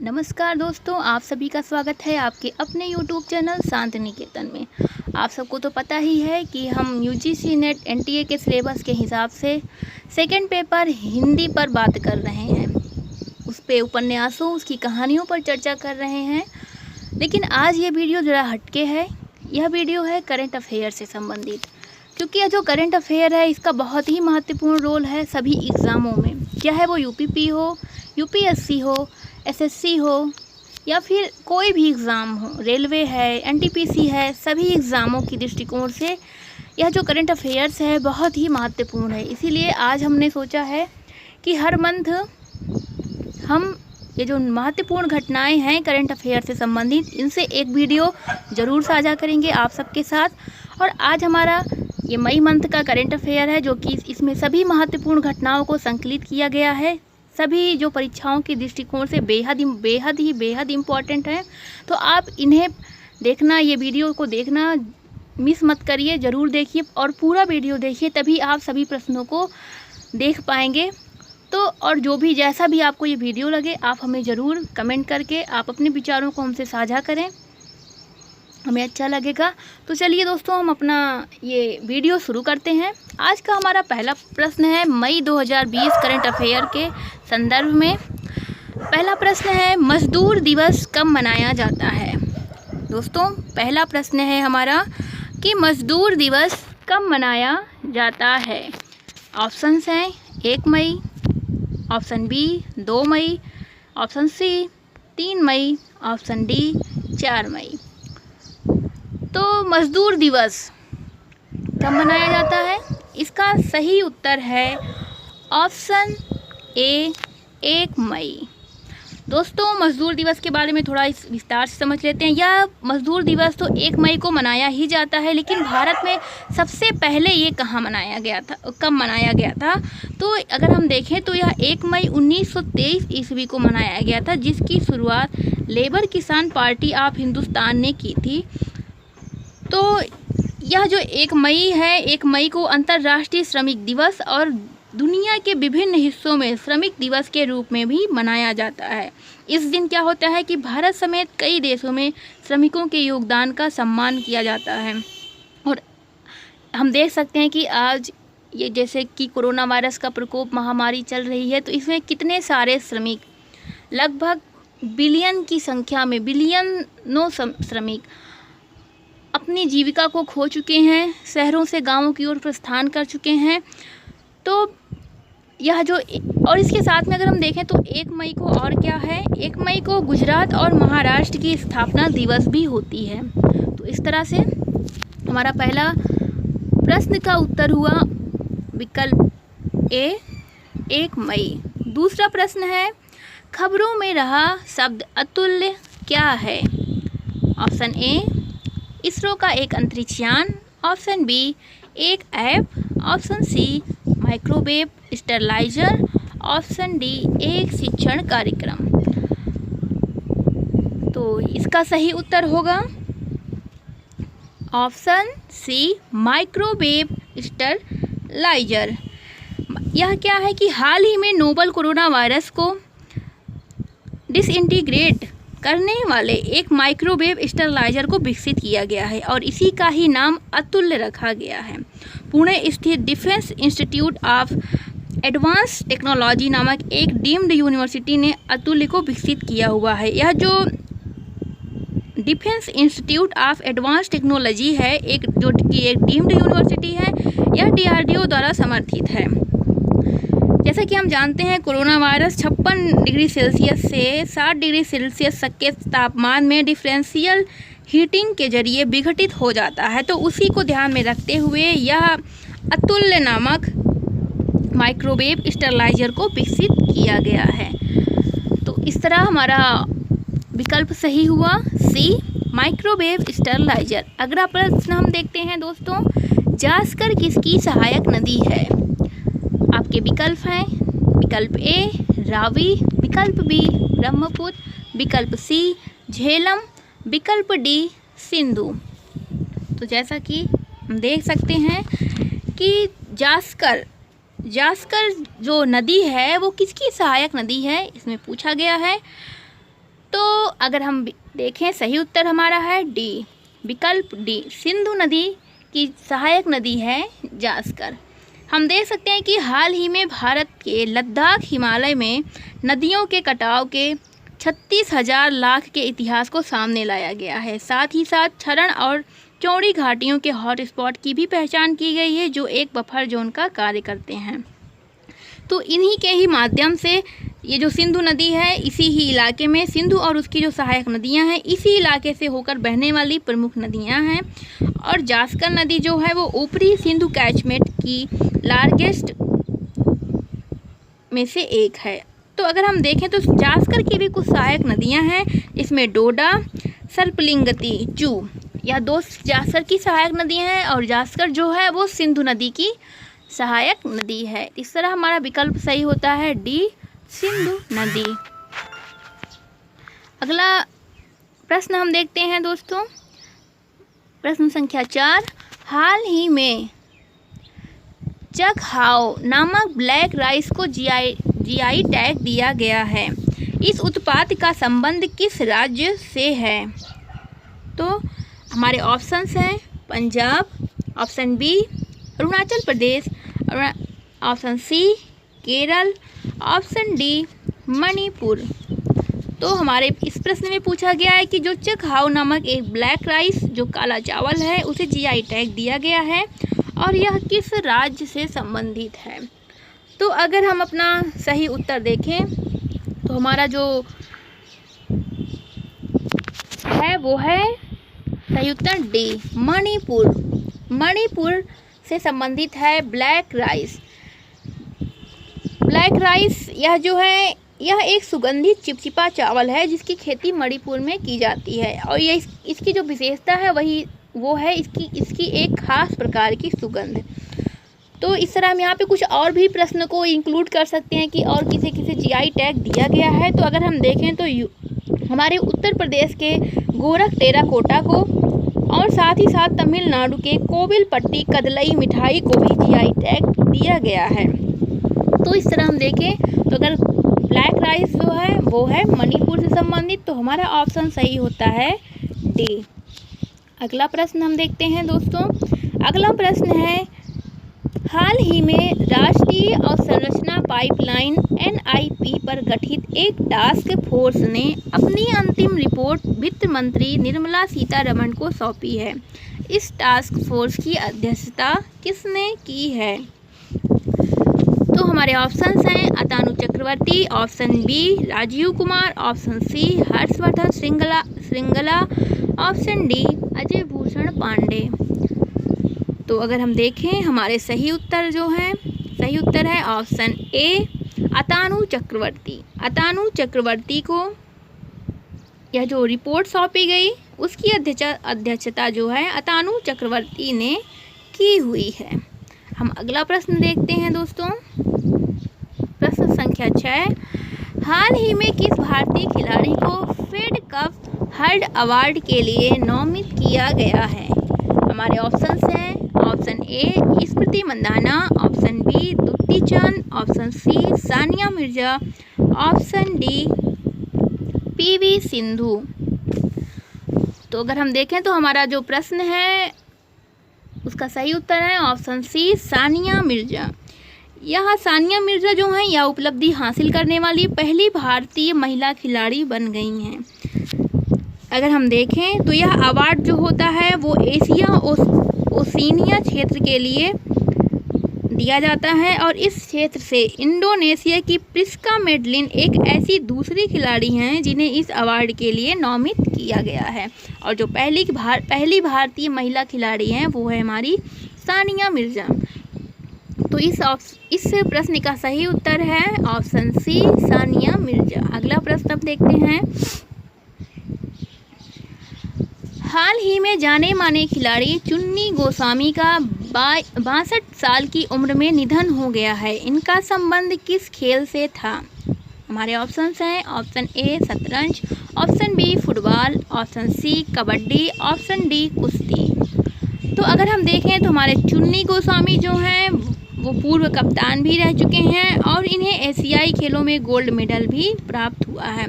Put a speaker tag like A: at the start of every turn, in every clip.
A: नमस्कार दोस्तों, आप सभी का स्वागत है आपके अपने यूट्यूब चैनल शांत निकेतन में। आप सबको तो पता ही है कि हम यूजीसी नेट एनटीए के सिलेबस के हिसाब से सेकंड पेपर हिंदी पर बात कर रहे हैं। उस पे उपन्यासों, उसकी कहानियों पर चर्चा कर रहे हैं। लेकिन आज ये वीडियो ज़रा हटके है। यह वीडियो है करंट अफेयर से संबंधित, क्योंकि यह जो करंट अफेयर है इसका बहुत ही महत्वपूर्ण रोल है सभी एग्ज़ामों में। क्या है वो यूपीपी हो, यूपीएससी हो, एसएससी हो या फिर कोई भी एग्ज़ाम हो, रेलवे है, एनटीपीसी है, सभी एग्ज़ामों की दृष्टिकोण से यह जो करंट अफेयर्स है बहुत ही महत्वपूर्ण है। इसीलिए आज हमने सोचा है कि हर मंथ हम ये जो महत्वपूर्ण घटनाएं हैं करंट अफेयर से संबंधित, इनसे एक वीडियो ज़रूर साझा करेंगे आप सबके साथ। और आज हमारा ये मई मंथ का करंट अफेयर है, जो कि इसमें सभी महत्वपूर्ण घटनाओं को संकलित किया गया है। सभी जो परीक्षाओं के दृष्टिकोण से बेहद इम्पॉर्टेंट है। तो आप इन्हें देखना, ये वीडियो को देखना मिस मत करिए, ज़रूर देखिए और पूरा वीडियो देखिए, तभी आप सभी प्रश्नों को देख पाएंगे। तो और जो भी जैसा भी आपको ये वीडियो लगे, आप हमें ज़रूर कमेंट करके आप अपने विचारों को हमसे साझा करें, हमें अच्छा लगेगा। तो चलिए दोस्तों, हम अपना ये वीडियो शुरू करते हैं। आज का हमारा पहला प्रश्न है मई 2020 करंट अफेयर के संदर्भ में। पहला प्रश्न है, मजदूर दिवस कब मनाया जाता है? दोस्तों, पहला प्रश्न है हमारा कि मजदूर दिवस कब मनाया जाता है। ऑप्शंस हैं 1 मई, ऑप्शन बी 2 मई, ऑप्शन सी 3 मई, ऑप्शन डी 4 मई। तो मजदूर दिवस कब मनाया जाता है? इसका सही उत्तर है ऑप्शन ए 1 मई। दोस्तों, मजदूर दिवस के बारे में थोड़ा इस विस्तार से समझ लेते हैं। यह मजदूर दिवस तो 1 मई को मनाया ही जाता है, लेकिन भारत में सबसे पहले ये कहाँ मनाया गया था, कब मनाया गया था? तो अगर हम देखें तो यह 1 मई 1923 ईस्वी को मनाया गया था, जिसकी शुरुआत लेबर किसान पार्टी ऑफ हिंदुस्तान ने की थी। तो यह जो 1 मई है, 1 मई को अंतर्राष्ट्रीय श्रमिक दिवस और दुनिया के विभिन्न हिस्सों में श्रमिक दिवस के रूप में भी मनाया जाता है। इस दिन क्या होता है कि भारत समेत कई देशों में श्रमिकों के योगदान का सम्मान किया जाता है। और हम देख सकते हैं कि आज ये जैसे कि कोरोना वायरस का प्रकोप, महामारी चल रही है, तो इसमें कितने सारे श्रमिक, लगभग बिलियन की संख्या में बिलियनों श्रमिक अपनी जीविका को खो चुके हैं, शहरों से गांवों की ओर प्रस्थान कर चुके हैं। तो यह जो, और इसके साथ में अगर हम देखें तो 1 मई को और क्या है, 1 मई को गुजरात और महाराष्ट्र की स्थापना दिवस भी होती है। तो इस तरह से हमारा पहला प्रश्न का उत्तर हुआ विकल्प ए 1 मई। दूसरा प्रश्न है, खबरों में रहा शब्द अतुल्य क्या है? ऑप्शन ए इसरो का एक अंतरिक्षयान, ऑप्शन बी एक app, option C microwave steriliser, option D एक शिक्षण कार्यक्रम। तो इसका सही उत्तर होगा ऑप्शन सी माइक्रोवेव स्टरलाइजर। यह क्या है कि हाल ही में नोवल कोरोना वायरस को डिसइंटीग्रेट करने वाले एक माइक्रोवेव स्टरलाइजर को विकसित किया गया है और इसी का ही नाम अतुल्य रखा गया है। पुणे स्थित defence institute of advance technology नामक एक डीम्ड यूनिवर्सिटी ने अतुल्य को विकसित किया हुआ है। यह जो defence institute of advance technology है, एक डीम्ड यूनिवर्सिटी है, यह डीआरडीओ द्वारा समर्थित है। जैसा कि हम जानते हैं, कोरोना वायरस 56 डिग्री सेल्सियस से 60 डिग्री सेल्सियस तक के तापमान में डिफरेंशियल हीटिंग के जरिए विघटित हो जाता है। तो उसी को ध्यान में रखते हुए यह अतुल्य नामक माइक्रोवेव स्टरलाइजर को विकसित किया गया है। तो इस तरह हमारा विकल्प सही हुआ सी माइक्रोवेव स्टरलाइजर। अगला प्रश्न हम देखते हैं दोस्तों, जास्कर किसकी सहायक नदी है? आपके विकल्प हैं विकल्प ए रावी, विकल्प बी ब्रह्मपुत्र, विकल्प सी झेलम, विकल्प डी सिंधु। तो जैसा कि हम देख सकते हैं कि जास्कर जो नदी है वो किसकी सहायक नदी है, इसमें पूछा गया है। तो अगर हम देखें, सही उत्तर हमारा है डी, विकल्प डी, सिंधु नदी की सहायक नदी है जास्कर। हम देख सकते हैं कि हाल ही में भारत के लद्दाख हिमालय में नदियों के कटाव के 36,000 लाख के इतिहास को सामने लाया गया है। साथ ही साथ क्षरण और चौड़ी घाटियों के हॉटस्पॉट की भी पहचान की गई है, जो एक बफर जोन का कार्य करते हैं। तो इन्हीं के ही माध्यम से ये जो सिंधु नदी है, इसी ही इलाके में सिंधु और उसकी जो सहायक नदियां हैं, इसी इलाके से होकर बहने वाली प्रमुख नदियां हैं। और जास्कर नदी जो है वो ऊपरी सिंधु कैचमेंट की लार्जेस्ट में से एक है। तो अगर हम देखें तो जास्कर की भी कुछ सहायक नदियां हैं, इसमें डोडा, सर्पलिंगती, चू, यह दो जास्कर की सहायक नदियां हैं और जास्कर जो है वो सिंधु नदी की सहायक नदी है। इस तरह हमारा विकल्प सही होता है डी, सिंधु नदी। अगला प्रश्न हम देखते हैं दोस्तों, प्रश्न संख्या 4। हाल ही में चक हाओ नामक ब्लैक राइस को जीआई टैग दिया गया है। इस उत्पाद का संबंध किस राज्य से है? तो हमारे ऑप्शंस हैं Punjab, option B Arunachal Pradesh, option C Kerala, option D Manipur. तो हमारे इस प्रश्न में पूछा गया है कि जो चक हाओ नामक एक ब्लैक राइस जो काला चावल है उसे जीआई टैग दिया गया है और यह किस राज्य से संबंधित है। तो अगर हम अपना सही उत्तर देखें तो हमारा जो है वो है सही उत्तर डी, मणिपुर। मणिपुर से संबंधित है ब्लैक राइस। ब्लैक राइस यह जो है यह एक सुगंधित चिपचिपा चावल है जिसकी खेती मणिपुर में की जाती है और यह इसकी जो विशेषता है वो है इसकी एक खास प्रकार की सुगंध। तो इस तरह हम यहाँ पे कुछ और भी प्रश्न को इंक्लूड कर सकते हैं कि और किसे किसे जीआई टैग दिया गया है। तो अगर हम देखें तो हमारे उत्तर प्रदेश के गोरख टेराकोटा को और साथ ही साथ तमिलनाडु के कोविलपट्टी कदलई मिठाई को भी जीआई टैग दिया गया है। तो इस तरह हम देखें तो अगर ब्लैक राइस जो है वो है मणिपुर से संबंधित, तो हमारा ऑप्शन सही होता है डी। अगला प्रश्न हम देखते हैं दोस्तों। अगला प्रश्न है, हाल ही में राष्ट्रीय अवसंरचना पाइपलाइन एनआईपी पर गठित एक टास्क फोर्स ने अपनी अंतिम रिपोर्ट वित्त मंत्री निर्मला सीतारमण को सौंपी है। इस टास्क फोर्स की अध्यक्षता किसने की है? तो हमारे ऑप्शंस हैं Atanu Chakraborty, option B Rajiv Kumar, option C Harshvardhan Shringla, option D Ajay Bhushan Pandey. तो अगर हम देखें हमारे सही उत्तर है ऑप्शन ए अतानु चक्रवर्ती। अतानु चक्रवर्ती को यह जो रिपोर्ट सौंपी गई उसकी अध्यक्षता जो है अतानु चक्रवर्ती ने की हुई है। हम अगला प्रश्न देखते हैं दोस्तों, प्रश्न संख्या 6। हाल ही में किस भारतीय खिलाड़ी को फेड कप हर्ड अवार्ड के लिए नामित किया गया है? हमारे ऑप्शंस हैं option A Smriti Mandhana, option B Dutee Chand, option C Sania Mirza, option D PV Sindhu. तो अगर हम देखें तो हमारा जो प्रश्न है उसका सही उत्तर है ऑप्शन सी सानिया मिर्जा। यह सानिया मिर्जा जो हैं यह उपलब्धि हासिल करने वाली पहली भारतीय महिला खिलाड़ी बन गई हैं। अगर हम देखें तो यह अवार्ड जो होता है वो एशिया ओशिनिया क्षेत्र के लिए दिया जाता है और इस क्षेत्र से इंडोनेशिया की प्रिस्का मेडलिन एक ऐसी दूसरी खिलाड़ी हैं जिन्हें इस अवार्ड के लिए नामित किया गया है और जो पहली भारतीय महिला खिलाड़ी हैं वो है हमारी सानिया मिर्जा। तो इस प्रश्न का सही उत्तर है ऑप्शन सी सानिया मिर्जा। अगला प्रश्न अब देखते हैं। हाल ही में जाने माने खिलाड़ी चुन्नी गोस्वामी का 62 साल की उम्र में निधन हो गया है। इनका संबंध किस खेल से था? हमारे ऑप्शंस हैं ऑप्शन ए शतरंज, option B football, option C kabaddi, option D कुश्ती। तो अगर हम देखें तो हमारे चुन्नी गोस्वामी जो हैं वो पूर्व कप्तान भी रह चुके हैं और इन्हें एशियाई खेलों में गोल्ड मेडल भी प्राप्त हुआ है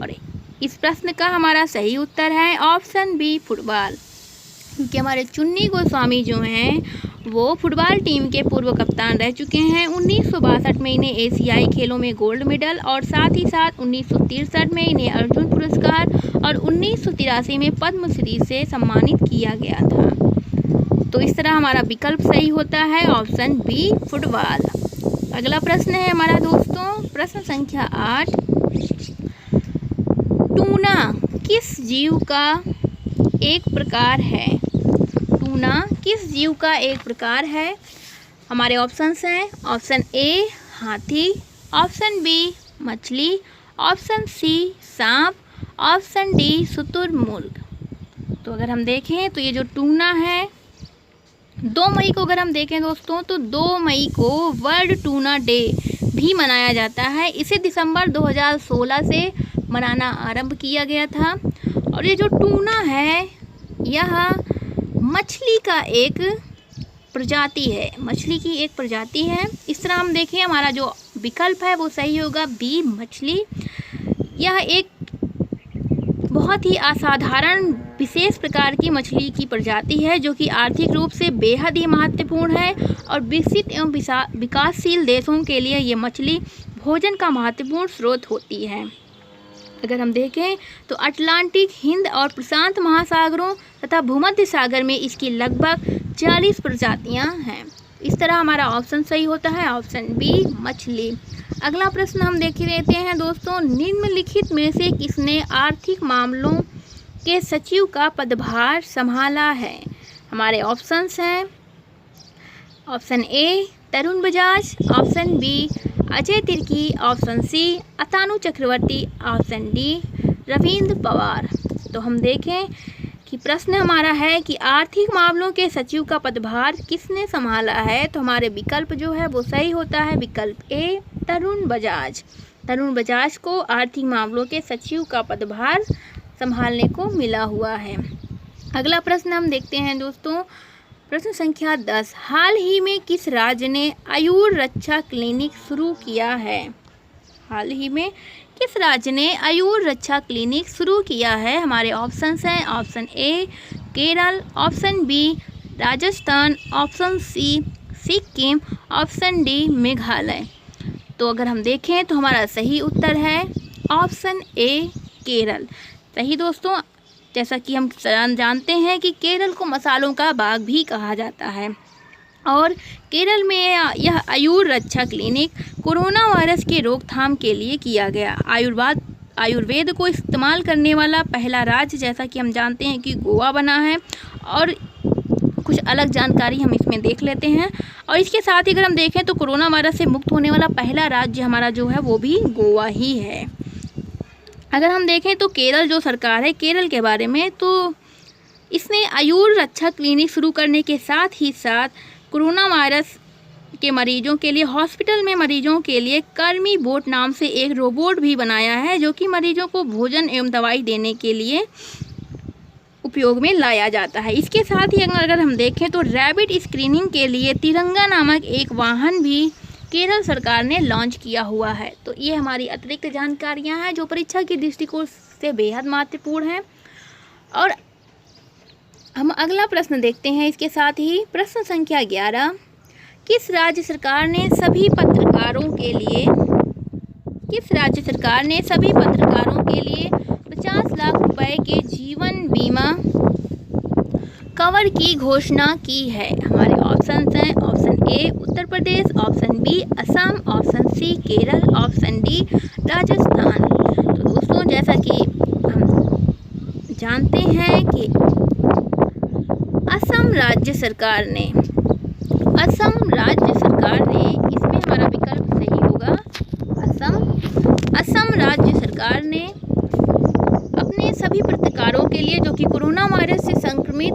A: और इस प्रश्न का हमारा सही उत्तर है ऑप्शन बी फुटबॉल, क्योंकि हमारे चुन्नी गोस्वामी जो हैं वो फुटबॉल टीम के पूर्व कप्तान रह चुके हैं। 1962 में इन्हें एशियाई खेलों में गोल्ड मेडल और साथ ही साथ 1963 में इन्हें अर्जुन पुरस्कार और 1983 में पद्मश्री से सम्मानित किया गया था। तो इस तरह हमारा विकल्प सही होता है ऑप्शन बी फुटबॉल। अगला प्रश्न है हमारा दोस्तों, प्रश्न संख्या 8। टूना किस जीव का एक प्रकार है? टूना किस जीव का एक प्रकार है? हमारे ऑप्शंस हैं ऑप्शन ए हाथी, ऑप्शन बी मछली, ऑप्शन सी सांप, ऑप्शन डी शुतुरमुर्ग। तो अगर हम देखें तो ये जो टूना है 2 मई को अगर हम देखें दोस्तों तो 2 मई को वर्ल्ड टूना डे भी मनाया जाता है। इसे दिसंबर 2016 से मनाना आरंभ किया गया था। और ये जो टूना है यह मछली का एक प्रजाति है, मछली की एक प्रजाति है। इस तरह हम देखें हमारा जो विकल्प है वो सही होगा बी मछली। यह एक बहुत ही असाधारण विशेष प्रकार की मछली की प्रजाति है जो कि आर्थिक रूप से बेहद ही महत्वपूर्ण है और विकसित एवं विकासशील देशों के लिए ये मछली भोजन का महत्वपूर्ण स्रोत होती है। अगर हम देखें तो अटलांटिक, हिंद और प्रशांत महासागरों तथा भूमध्य सागर में इसकी लगभग 40 प्रजातियां हैं। इस तरह हमारा ऑप्शन सही होता है ऑप्शन बी मछली। अगला प्रश्न हम देख लेते हैं दोस्तों, निम्नलिखित में से किसने आर्थिक मामलों के सचिव का पदभार संभाला है? हमारे ऑप्शंस हैं option A Tarun Bajaj, option B Ajay Tirkey, option C Atanu Chakraborty, option D Ravindra Pawar. तो हम देखें कि प्रश्न हमारा है कि आर्थिक मामलों के सचिव का पदभार किसने संभाला है? तो हमारे विकल्प जो है वो सही होता है विकल्प ए तरुण बजाज। तरुण बजाज को आर्थिक मामलों के सचिव का पदभार संभालने को मिला हुआ है। अगला प्रश्न हम देखते हैं दोस्तों, प्रश्न संख्या 10। हाल ही में किस राज्य ने आयुर रक्षा क्लिनिक शुरू किया है? हाल ही में किस राज्य ने आयुर रक्षा क्लिनिक शुरू किया है? हमारे ऑप्शंस हैं option A Kerala, option B Rajasthan, option C Sikkim, option D Meghalaya. तो अगर हम देखें तो हमारा सही उत्तर है ऑप्शन ए केरल। सही दोस्तों, जैसा कि हम जानते हैं कि केरल को मसालों का बाग भी कहा जाता है और केरल में यह आयुर रक्षा क्लिनिक कोरोना वायरस के रोकथाम के लिए किया गया। आयुर्वेद को इस्तेमाल करने वाला पहला राज्य जैसा कि हम जानते हैं कि गोवा बना है और कुछ अलग जानकारी हम इसमें देख लेते हैं। और इसके साथ ही अगर हम देखें तो कोरोना वायरस से मुक्त होने वाला पहला राज्य हमारा जो है वो भी गोवा ही है। अगर हम देखें तो केरल जो सरकार है केरल के बारे में, तो इसने आयुर रक्षा क्लिनिक शुरू करने के साथ ही साथ कोरोना वायरस के मरीजों के लिए हॉस्पिटल में मरीजों के लिए कर्मी बोट नाम से एक रोबोट भी बनाया है जो कि मरीजों को भोजन एवं दवाई देने के लिए उपयोग में लाया जाता है। इसके साथ ही अगर हम देखें तो रैबिड स्क्रीनिंग के लिए तिरंगा नामक एक वाहन भी केरल सरकार ने लॉन्च किया हुआ है। तो ये हमारी अतिरिक्त जानकारियां हैं जो परीक्षा के दृष्टिकोण से बेहद महत्वपूर्ण हैं। और हम अगला प्रश्न देखते हैं इसके साथ ही, प्रश्न संख्या 11। किस राज्य सरकार ने सभी पत्रकारों के लिए 50 लाख रुपए के जीवन बीमा कवर की घोषणा की है? हमारे ऑप्शंस हैं option A Uttar Pradesh, option B Assam, option C Kerala, option D Rajasthan. तो दोस्तों जैसा कि हम जानते हैं कि असम राज्य सरकार ने इसमें हमारा विकल्प सही होगा असम राज्य सरकार ने अपने सभी पत्रकारों के लिए जो कि कोरोना वायरस से संक्रमित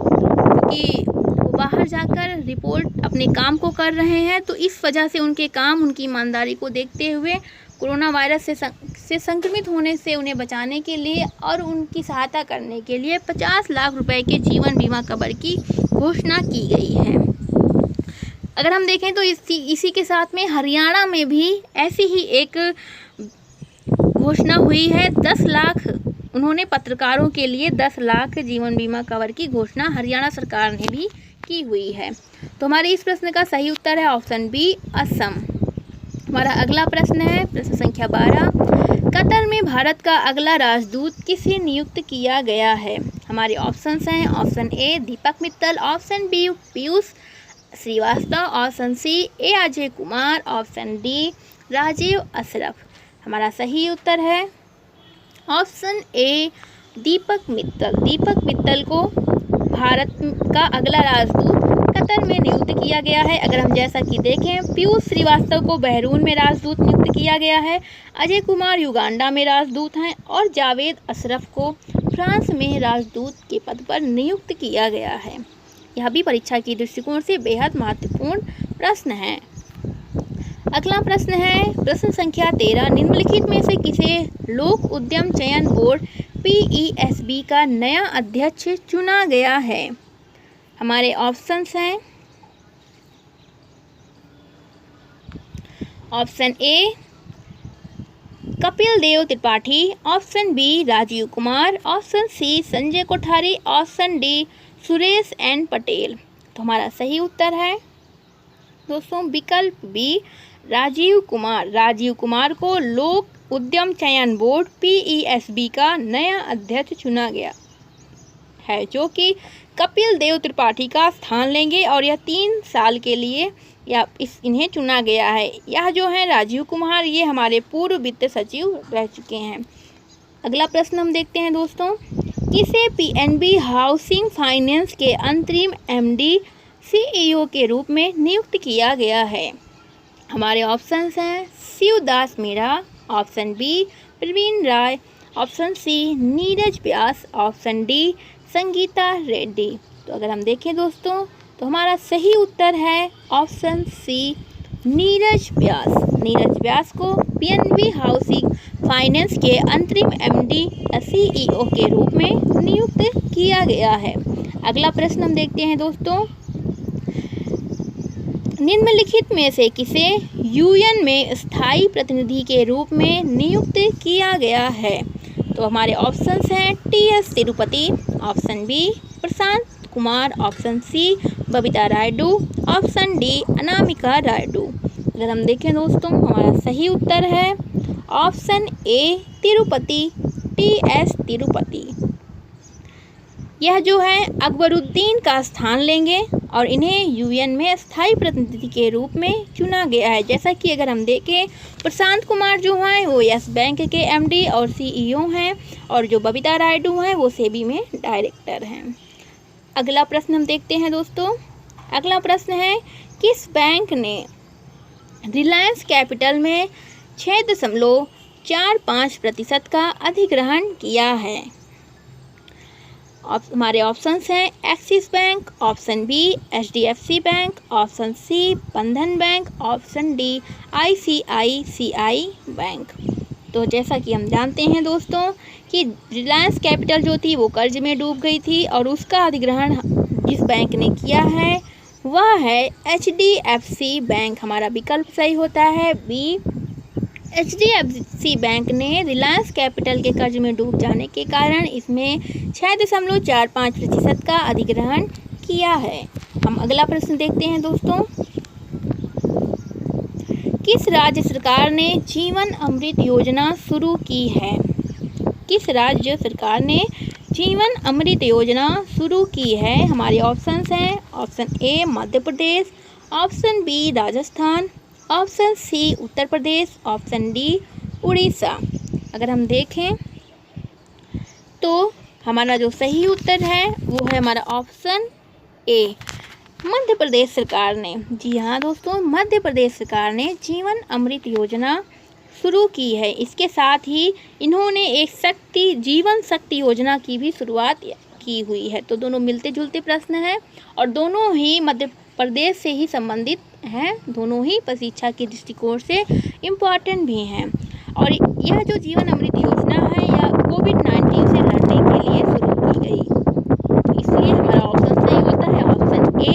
A: कि वो बाहर जाकर रिपोर्ट अपने काम को कर रहे हैं, तो इस वजह से उनके काम उनकी ईमानदारी को देखते हुए कोरोना वायरस से संक्रमित होने से उन्हें बचाने के लिए और उनकी सहायता करने के लिए 50 लाख रुपए के जीवन बीमा कवर की घोषणा की गई है। अगर हम देखें तो इसी के साथ में हरियाणा में भी ऐसी ही एक घोषणा हुई है। 10 लाख उन्होंने पत्रकारों के लिए 10 लाख जीवन बीमा कवर की घोषणा हरियाणा सरकार ने भी की हुई है। तो हमारे इस प्रश्न का सही उत्तर है ऑप्शन बी, असम। हमारा अगला प्रश्न है प्रश्न संख्या 12। कतर में भारत का अगला राजदूत किसे नियुक्त किया गया है? हमारे ऑप्शंस हैं option A Deepak Mittal, option B Piyush Srivastava, option C A Ajay Kumar, option D Rajeev Ashraf. हमारा सही उत्तर है ऑप्शन ए दीपक मित्तल। दीपक मित्तल को भारत का अगला राजदूत कतर में नियुक्त किया गया है। अगर हम जैसा कि देखें, पीयूष श्रीवास्तव को बहरीन में राजदूत नियुक्त किया गया है, अजय कुमार युगांडा में राजदूत हैं और जावेद अशरफ को फ्रांस में राजदूत के पद पर नियुक्त किया गया है। यह भी परीक्षा की दृष्टिकोण से बेहद महत्वपूर्ण प्रश्न है। अगला प्रश्न है प्रश्न संख्या 13। निम्नलिखित में से किसे लोक उद्यम चयन बोर्ड PESB का नया अध्यक्ष चुना गया है? हमारे ऑप्शंस हैं option A Kapil Dev Tripathi, option B Rajiv Kumar, option C Sanjay Kothari, option D Suresh N Patel. तो हमारा सही उत्तर है दोस्तों विकल्प बी राजीव कुमार। राजीव कुमार को लोक उद्यम चयन बोर्ड PESB का नया अध्यक्ष चुना गया है, जो कि कपिल देव त्रिपाठी का स्थान लेंगे और यह 3 साल के लिए इन्हें चुना गया है। यह जो है राजीव कुमार, ये हमारे पूर्व वित्त सचिव रह चुके हैं। अगला प्रश्न हम देखते हैं दोस्तों, किसे PNB हाउसिंग फाइनेंस के अंतरिम MD CEO के रूप में नियुक्त किया गया है? हमारे ऑप्शंस हैं शिवदास मीणा, ऑप्शन बी प्रवीण राय, ऑप्शन सी नीरज व्यास, ऑप्शन डी संगीता रेड्डी। तो अगर हम देखें दोस्तों, तो हमारा सही उत्तर है ऑप्शन सी नीरज व्यास। नीरज व्यास को PNB हाउसिंग फाइनेंस के अंतरिम MD CEO के रूप में नियुक्त किया गया है। अगला प्रश्न हम देखते हैं दोस्तों, निम्नलिखित में से किसे UN में स्थायी प्रतिनिधि के रूप में नियुक्त किया गया है? तो हमारे ऑप्शंस हैं TS Tirupati, option B Prashant Kumar, option C Babita Rayudu, option D Anamika Rayudu. अगर हम देखें दोस्तों, हमारा सही उत्तर है option A Tirupati, TS Tirupati. यह जो है अकबरुद्दीन का स्थान लेंगे और इन्हें UN में स्थायी प्रतिनिधि के रूप में चुना गया है। जैसा कि अगर हम देखें, प्रशांत कुमार जो हैं वो यस बैंक के MD और CEO हैं और जो बबीता रायडू हैं वो सेबी में डायरेक्टर हैं। अगला प्रश्न हम देखते हैं दोस्तों, अगला प्रश्न है किस बैंक ने रिलायंस कैपिटल में 6.45% का अधिग्रहण किया है? हमारे ऑप्शंस हैं Axis bank, option B HDFC bank, option C Bandhan bank, option D ICICI bank. तो जैसा कि हम जानते हैं दोस्तों कि रिलायंस कैपिटल जो थी वो कर्ज में डूब गई थी और उसका अधिग्रहण जिस बैंक ने किया है वह है HDFC बैंक। हमारा विकल्प सही होता है बी। HDFC बैंक ने रिलायंस कैपिटल के कर्ज में डूब जाने के कारण इसमें 6.45% का अधिग्रहण किया है। हम अगला प्रश्न देखते हैं दोस्तों, किस राज्य सरकार ने जीवन अमृत योजना शुरू की है? किस राज्य सरकार ने जीवन अमृत योजना शुरू की है? हमारे ऑप्शंस हैं option A Madhya Pradesh, option B Rajasthan, option C Uttar Pradesh, option D Orissa. अगर हम देखें तो हमारा जो सही उत्तर है वो है हमारा ऑप्शन ए मध्य प्रदेश सरकार ने। जी हाँ दोस्तों, मध्य प्रदेश सरकार ने जीवन अमृत योजना शुरू की है। इसके साथ ही इन्होंने एक जीवन शक्ति योजना की भी शुरुआत की हुई है। तो दोनों मिलते जुलते प्रश्न हैं और दोनों ही मध्य प्रदेश से ही संबंधित हैं, दोनों ही परीक्षा के दृष्टिकोण से इम्पॉर्टेंट भी हैं। और यह जो जीवन अमृत योजना है यह कोविड-19 से लड़ने के लिए शुरू की गई, तो इसलिए हमारा ऑप्शन सही होता है ऑप्शन ए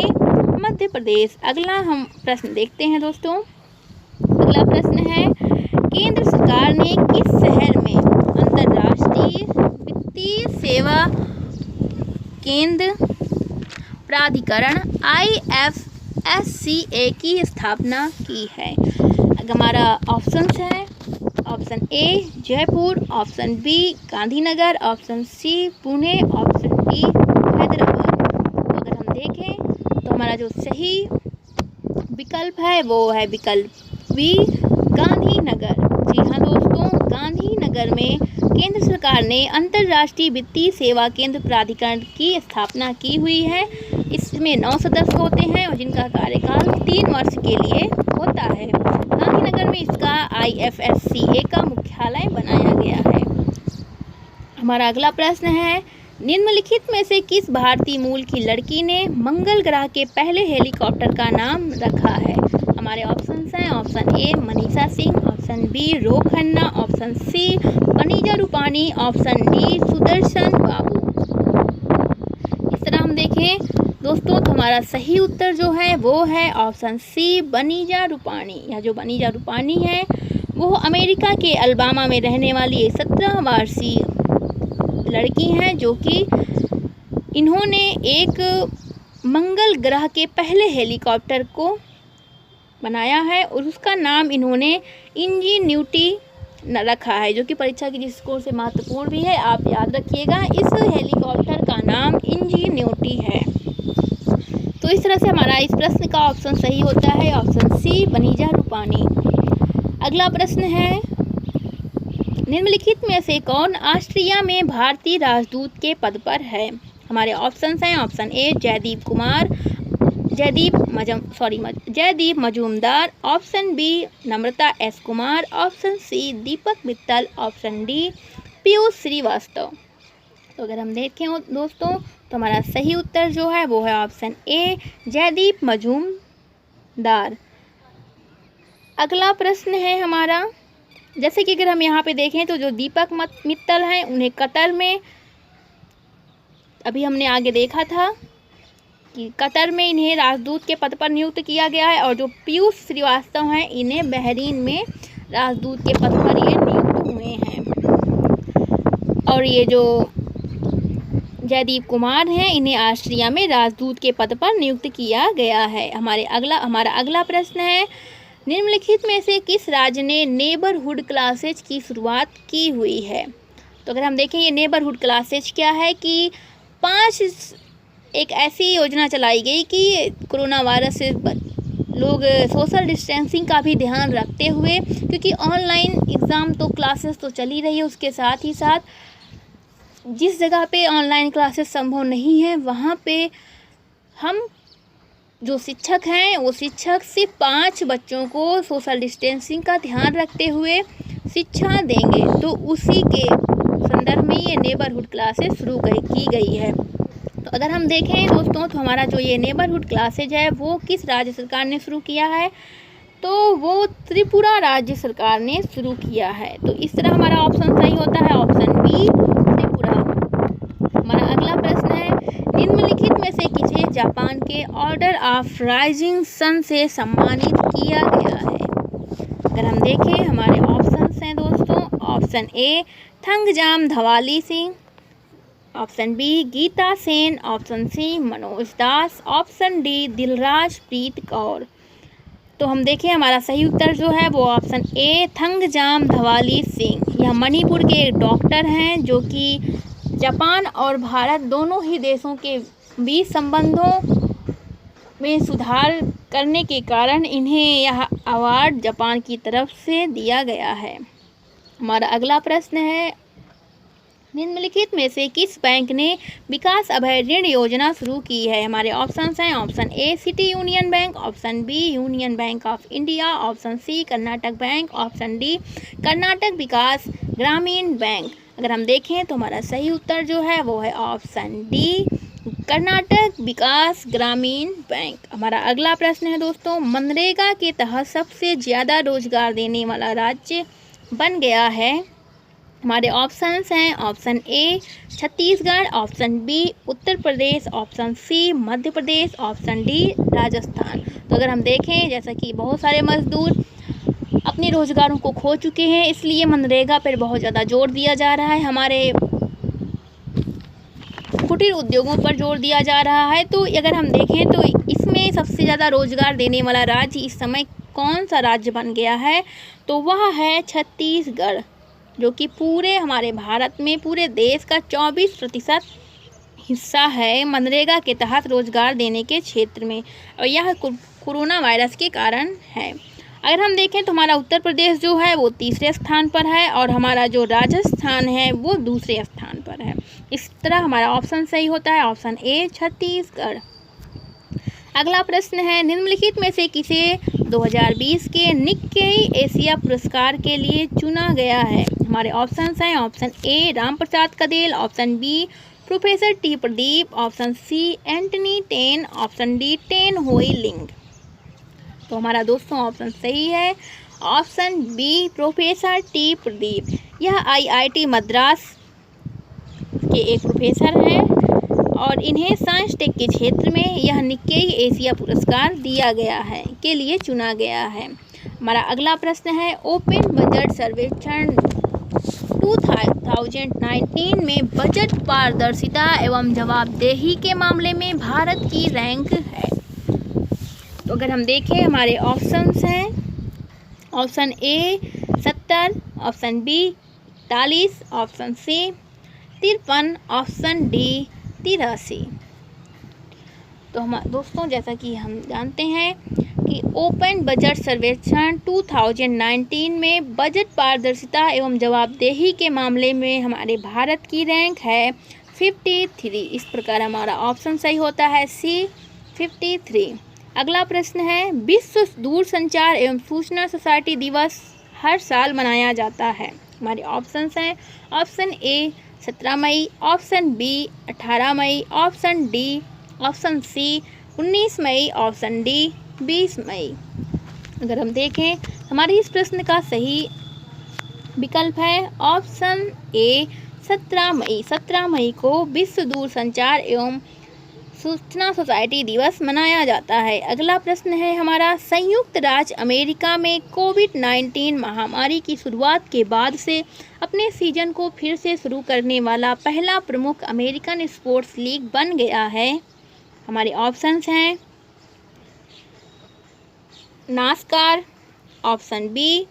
A: मध्य प्रदेश। अगला हम प्रश्न देखते हैं दोस्तों, अगला प्रश्न है केंद्र सरकार ने किस शहर में अंतर्राष्ट्रीय सेवा केंद्र प्राधिकरण IFSCA की स्थापना की है। हमारा ऑप्शन है option A Jaipur, option B Gandhinagar, option C Pune, option D Hyderabad. तो अगर हम देखें तो हमारा जो सही विकल्प है वो है विकल्प बी गांधीनगर। जी हाँ दोस्तों, गांधीनगर में केंद्र सरकार ने अंतर्राष्ट्रीय वित्तीय सेवा केंद्र प्राधिकरण की स्थापना की हुई है। इसमें 9 सदस्य होते हैं और जिनका कार्यकाल 3 वर्ष के लिए होता है। गांधीनगर में इसका IFSCA का मुख्यालय बनाया गया है। हमारा अगला प्रश्न है, निम्नलिखित में से किस भारतीय मूल की लड़की ने मंगल ग्रह के पहले हेलीकॉप्टर का नाम रखा है? हमारे ऑप्शन हैं option A Manisha Singh, option B Ro Khanna, option C Vanija Rupani, option D Sudarshan Babu. इस तरह हम देखें दोस्तों तो हमारा सही उत्तर जो है वो है ऑप्शन सी वनीजा रूपानी। यह जो वनीजा रूपानी है वो अमेरिका के अलबामा में रहने वाली एक 17 वर्षीय लड़की हैं जो कि इन्होंने एक मंगल ग्रह के पहले हेलीकॉप्टर को बनाया है और उसका नाम इन्होंने इंजीन्यूटी रखा है, जो कि परीक्षा की दृष्टिकोण से महत्वपूर्ण भी है। आप याद रखिएगा, इस हेलीकॉप्टर का नाम इंजीन्यूटी है। तो इस तरह से हमारा इस प्रश्न का ऑप्शन सही होता है ऑप्शन सी वनीजा रूपानी। अगला प्रश्न है, निम्नलिखित में से कौन ऑस्ट्रिया में भारतीय राजदूत के पद पर है? हमारे ऑप्शन हैं option A Jaydeep Majumdar, option B Namrata S Kumar, option C Deepak Mittal, option D Piyush Srivastava. तो अगर हम देखें दोस्तों तो हमारा सही उत्तर जो है वो है ऑप्शन ए जयदीप मजूमदार। अगला प्रश्न है हमारा, जैसे कि अगर हम यहाँ पे देखें तो जो दीपक मित्तल हैं उन्हें कतर में, अभी हमने आगे देखा था कि कतर में इन्हें राजदूत के पद पर नियुक्त किया गया है, और जो पीयूष श्रीवास्तव हैं इन्हें बहरीन में राजदूत के पद पर ये नियुक्त हुए हैं। और ये जो जयदीप कुमार हैं इन्हें ऑस्ट्रिया में राजदूत के पद पर नियुक्त किया गया है। हमारा अगला प्रश्न है, निम्नलिखित में से किस राज्य ने नेबरहुड क्लासेज की शुरुआत की हुई है? तो अगर हम देखें ये नेबरहुड क्लासेज क्या है कि 5 एक ऐसी योजना चलाई गई कि कोरोना वायरस से लोग सोशल डिस्टेंसिंग का भी ध्यान रखते हुए, क्योंकि ऑनलाइन एग्ज़ाम तो क्लासेस तो चल ही रही है, उसके साथ ही साथ जिस जगह पे ऑनलाइन क्लासेस संभव नहीं है वहाँ पे हम जो शिक्षक हैं वो शिक्षक सिर्फ 5 बच्चों को सोशल डिस्टेंसिंग का ध्यान रखते हुए शिक्षा देंगे। तो उसी के संदर्भ में ये नेबरहुड क्लासेस शुरू की गई है। तो अगर हम देखें दोस्तों तो हमारा जो ये नेबरहुड क्लासेज है वो किस राज्य सरकार ने शुरू किया है? तो वो त्रिपुरा राज्य सरकार ने शुरू किया है। तो इस तरह हमारा ऑप्शन सही होता है ऑप्शन बी त्रिपुरा। हमारा अगला प्रश्न है, निम्नलिखित में से किसे जापान के ऑर्डर ऑफ राइजिंग सन से सम्मानित किया गया है? अगर हम देखें हमारे ऑप्शंस हैं दोस्तों, option A Thangjam Dhawali Singh, option B Geeta Sen, option C Manoj Das, option D Dilraj Preet Kaur. तो हम देखें हमारा सही उत्तर जो है वो ऑप्शन ए थंगजाम धवाली सिंह। यह मणिपुर के एक डॉक्टर हैं जो कि जापान और भारत दोनों ही देशों के बीच संबंधों में सुधार करने के कारण इन्हें यह अवार्ड जापान की तरफ से दिया गया है। हमारा अगला प्रश्न है, निम्नलिखित में से किस बैंक ने विकास अभय ऋण योजना शुरू की है? हमारे ऑप्शंस हैं option A City Union Bank, option B Union Bank of India, option C Karnataka Bank, option D Karnataka Vikas Grameen Bank. अगर हम देखें तो हमारा सही उत्तर जो है वो है option D Karnataka Vikas Grameen bank. हमारा अगला प्रश्न है दोस्तों, मनरेगा के तहत सबसे ज़्यादा रोजगार देने वाला राज्य बन गया है। हमारे ऑप्शंस हैं option A Chhattisgarh, option B Uttar Pradesh, option C Madhya Pradesh, option D Rajasthan. तो अगर हम देखें जैसा कि बहुत सारे मजदूर अपने रोज़गारों को खो चुके हैं, इसलिए मनरेगा पर बहुत ज़्यादा जोर दिया जा रहा है हमारे कुटीर उद्योगों पर जोर दिया जा रहा है। तो अगर हम देखें तो इसमें सबसे ज़्यादा रोजगार देने वाला राज्य इस समय कौन सा राज्य बन गया है, तो वह है छत्तीसगढ़, जो कि पूरे हमारे भारत में पूरे देश का 24% हिस्सा है मनरेगा के तहत रोजगार देने के क्षेत्र में, और यह कोरोना वायरस के कारण है। अगर हम देखें तो हमारा उत्तर प्रदेश जो है वो तीसरे स्थान पर है और हमारा जो राजस्थान है वो दूसरे स्थान पर है। इस तरह हमारा ऑप्शन सही होता है ऑप्शन ए छत्तीसगढ़। अगला प्रश्न है, निम्नलिखित में से किसे 2020 के निक्केई एशिया पुरस्कार के लिए चुना गया है। हमारे ऑप्शंस हैं ऑप्शन ए Ram Prasad Kadel, option B professor T Pradeep, option C Antony Tan, option D Tan Hoi Ling. तो हमारा दोस्तों ऑप्शन सही है option B professor T Pradeep. यह आईआईटी मद्रास के एक प्रोफेसर हैं और इन्हें साइंस टेक के क्षेत्र में यह निक्केई एशिया पुरस्कार दिया गया है के लिए चुना गया है। हमारा अगला प्रश्न है, ओपन बजट सर्वेक्षण 2019 में बजट पारदर्शिता एवं जवाबदेही के मामले में भारत की रैंक है। तो अगर हम देखें हमारे ऑप्शंस हैं option A 70, option B 41, option C 53, option D 83। तो हम दोस्तों जैसा कि हम जानते हैं कि ओपन बजट सर्वेक्षण 2019 में बजट पारदर्शिता एवं जवाबदेही के मामले में हमारे भारत की रैंक है 53। इस प्रकार हमारा ऑप्शन सही होता है सी 53। अगला प्रश्न है, विश्व दूरसंचार एवं सूचना सोसाइटी दिवस हर साल मनाया जाता है। हमारे ऑप्शंस हैं ऑप्शन ए 17 मई, ऑप्शन बी 18 मई, ऑप्शन डी ऑप्शन सी 19 मई, ऑप्शन डी 20 मई। अगर हम देखें हमारे इस प्रश्न का सही विकल्प है ऑप्शन ए 17 मई। 17 मई को विश्व दूरसंचार एवं सूचना सोसाइटी दिवस मनाया जाता है। अगला प्रश्न है हमारा, संयुक्त राज्य अमेरिका में कोविड-19 महामारी की शुरुआत के बाद से अपने सीजन को फिर से शुरू करने वाला पहला प्रमुख अमेरिकन स्पोर्ट्स लीग बन गया है। हमारे ऑप्शंस हैं NASCAR, option B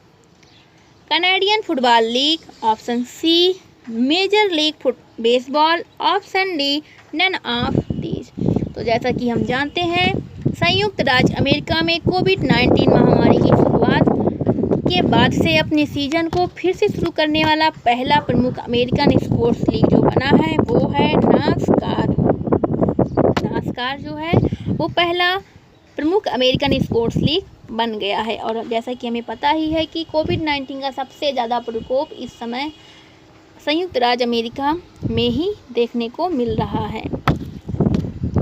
A: Canadian Football League, option C Major League Baseball, option D none of these. तो जैसा कि हम जानते हैं संयुक्त राज्य अमेरिका में कोविड-19 महामारी की शुरुआत के बाद से अपने सीजन को फिर से शुरू करने वाला पहला प्रमुख अमेरिकन स्पोर्ट्स लीग जो बना है वो है नास्कार। नास्कार जो है वो पहला प्रमुख अमेरिकन स्पोर्ट्स लीग बन गया है। और जैसा कि हमें पता ही है कि कोविड-19 का सबसे ज़्यादा प्रकोप इस समय संयुक्त राज्य अमेरिका में ही देखने को मिल रहा है।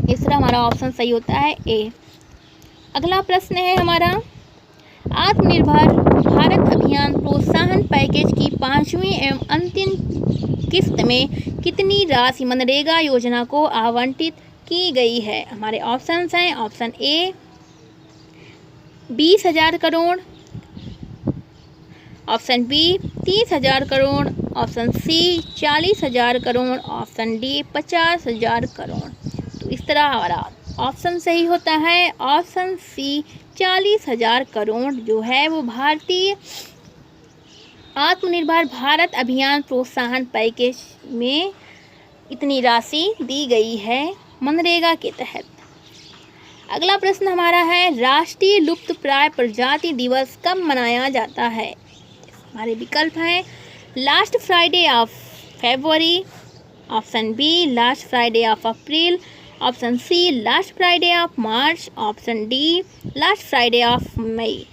A: इस तरह हमारा ऑप्शन सही होता है ए। अगला प्रश्न है हमारा, आत्मनिर्भर भारत अभियान प्रोत्साहन पैकेज की 5वीं एवं अंतिम किस्त में कितनी राशि मनरेगा योजना को आवंटित की गई है। हमारे ऑप्शंस हैं option A 20,000 crore, option B 30,000 crore, option C 40,000 crore, option D 50,000 crore. तो इस तरह हमारा ऑप्शन सही होता है ऑप्शन सी 40,000 करोड़ जो है वो भारतीय आत्मनिर्भर भारत अभियान प्रोत्साहन पैकेज में इतनी राशि दी गई है मनरेगा के तहत। अगला प्रश्न हमारा है, राष्ट्रीय लुप्तप्राय प्रजाति दिवस कब मनाया जाता है। हमारे विकल्प हैं last Friday of February, option B last Friday of April, option C last Friday of March, option D last Friday of May.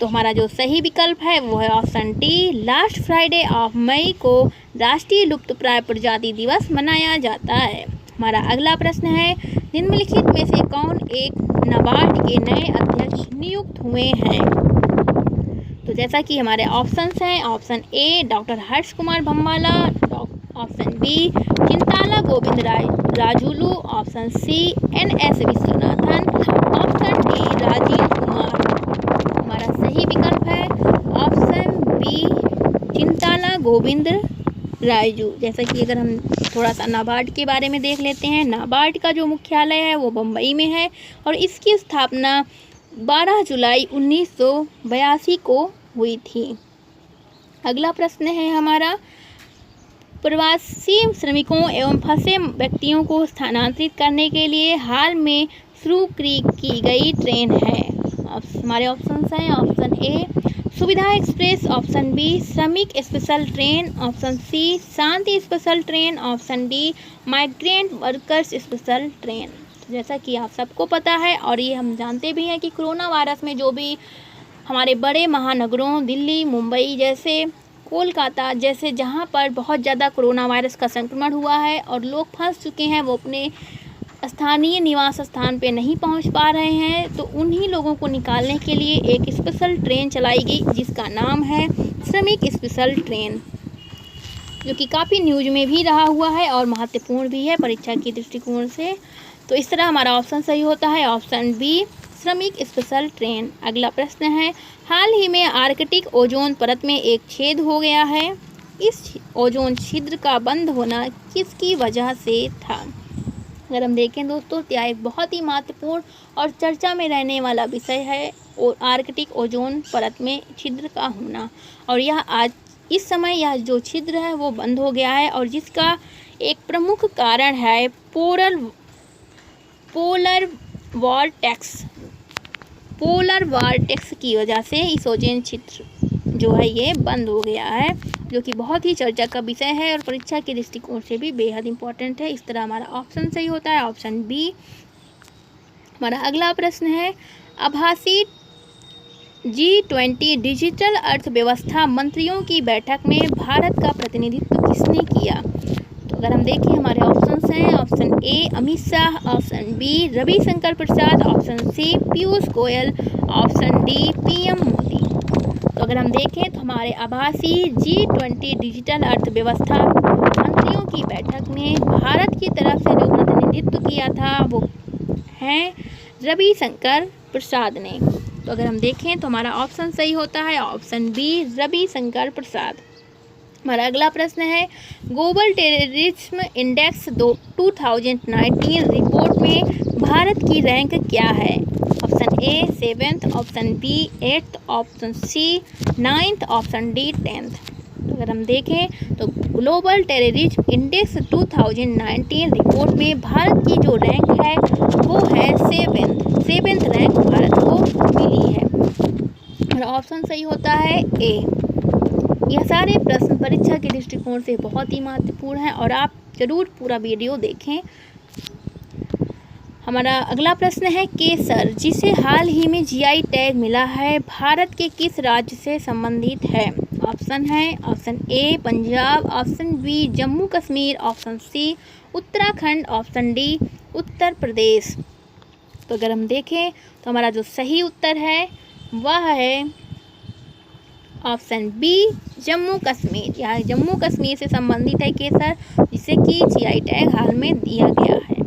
A: तो हमारा जो सही विकल्प है वो है option D last Friday of May को राष्ट्रीय लुप्तप्राय प्रजाति दिवस मनाया जाता है। हमारा अगला प्रश्न है, निम्नलिखित में से कौन एक नाबार्ड के नए अध्यक्ष नियुक्त हुए हैं। तो जैसा कि हमारे ऑप्शंस हैं option A doctor Harsh Kumar Bhambala, option B Chintala Govind Rajulu, option C NS Viswanathan, option D Rajiv Kumar. हमारा सही विकल्प है ऑप्शन बी चिंताला गोविंद रायजू। जैसा कि अगर हम थोड़ा सा नाबार्ड के बारे में देख लेते हैं, नाबार्ड का जो मुख्यालय है वो बम्बई में है और इसकी स्थापना 12 जुलाई 1982 को हुई थी। अगला प्रश्न है हमारा, प्रवासी श्रमिकों एवं फंसे व्यक्तियों को स्थानांतरित करने के लिए हाल में शुरू की गई ट्रेन है। हमारे ऑप्शन हैं, option A Suvidha Express, option B Shramik special train, option C Shanti special train, option D migrant workers special train. जैसा कि आप सबको पता है और ये हम जानते भी हैं कि कोरोना वायरस में जो भी हमारे बड़े महानगरों दिल्ली, मुंबई जैसे, कोलकाता जैसे जहाँ पर बहुत ज़्यादा कोरोना वायरस का संक्रमण हुआ है और लोग फंस चुके हैं, वो अपने स्थानीय निवास स्थान पे नहीं पहुंच पा रहे हैं, तो उन्हीं लोगों को निकालने के लिए एक स्पेशल ट्रेन चलाई गई जिसका नाम है श्रमिक स्पेशल ट्रेन, जो कि काफ़ी न्यूज में भी रहा हुआ है और महत्वपूर्ण भी है परीक्षा के दृष्टिकोण से। तो इस तरह हमारा ऑप्शन सही होता है option B Shramik special train. अगला प्रश्न है, हाल ही में आर्कटिक ओजोन परत में एक छेद हो गया है। इस ओजोन छिद्र का बंद होना किसकी वजह से था? अगर हम देखें दोस्तों, तो यह एक बहुत ही महत्वपूर्ण और चर्चा में रहने वाला विषय है और आर्कटिक ओजोन परत में छिद्र का होना, और यह आज इस समय यह जो छिद्र है वो बंद हो गया है और जिसका एक प्रमुख कारण है पोलर वॉर्टेक्स की वजह से इस ओजोन छिद्र जो है ये बंद हो गया है, जो कि बहुत ही चर्चा का विषय है और परीक्षा के दृष्टिकोण से भी बेहद इंपॉर्टेंट है। इस तरह हमारा ऑप्शन सही होता है ऑप्शन बी। हमारा अगला प्रश्न है, आभासी G20 डिजिटल अर्थव्यवस्था मंत्रियों की बैठक में भारत का प्रतिनिधित्व किसने किया? तो अगर हम देखें हमारे ऑप्शंस हैं, option A Amit Shah, option B Ravishankar Prasad, option C Piyush Goyal, option D PM Modi. तो अगर हम देखें तो हमारे आभासी G20 डिजिटल अर्थव्यवस्था मंत्रियों की बैठक में भारत की तरफ से जो प्रतिनिधित्व किया था वो हैं रविशंकर प्रसाद ने। तो अगर हम देखें तो हमारा ऑप्शन सही होता है ऑप्शन बी रविशंकर प्रसाद। हमारा अगला प्रश्न है, ग्लोबल टेररिज्म इंडेक्स 2019 रिपोर्ट में भारत की रैंक क्या है? Option A 7th, option B 8th, option C 9th, option D 10th। तो अगर हम देखें तो ग्लोबल टेररिज्म इंडेक्स 2019 रिपोर्ट में भारत की जो रैंक है वो है 7th रैंक भारत को मिली है और ऑप्शन सही होता है ए। यह सारे प्रश्न परीक्षा के दृष्टिकोण से बहुत ही महत्वपूर्ण हैं और आप जरूर पूरा वीडियो देखें। हमारा अगला प्रश्न है, केसर जिसे हाल ही में जीआई टैग मिला है भारत के किस राज्य से संबंधित है? ऑप्शन है option A Punjab, option B Jammu Kashmir, option C Uttarakhand, option D Uttar Pradesh. तो अगर हम देखें तो हमारा जो सही उत्तर है वह है ऑप्शन बी जम्मू कश्मीर। यह जम्मू कश्मीर से संबंधित है केसर, जिसे कि जीआई टैग हाल में दिया गया है।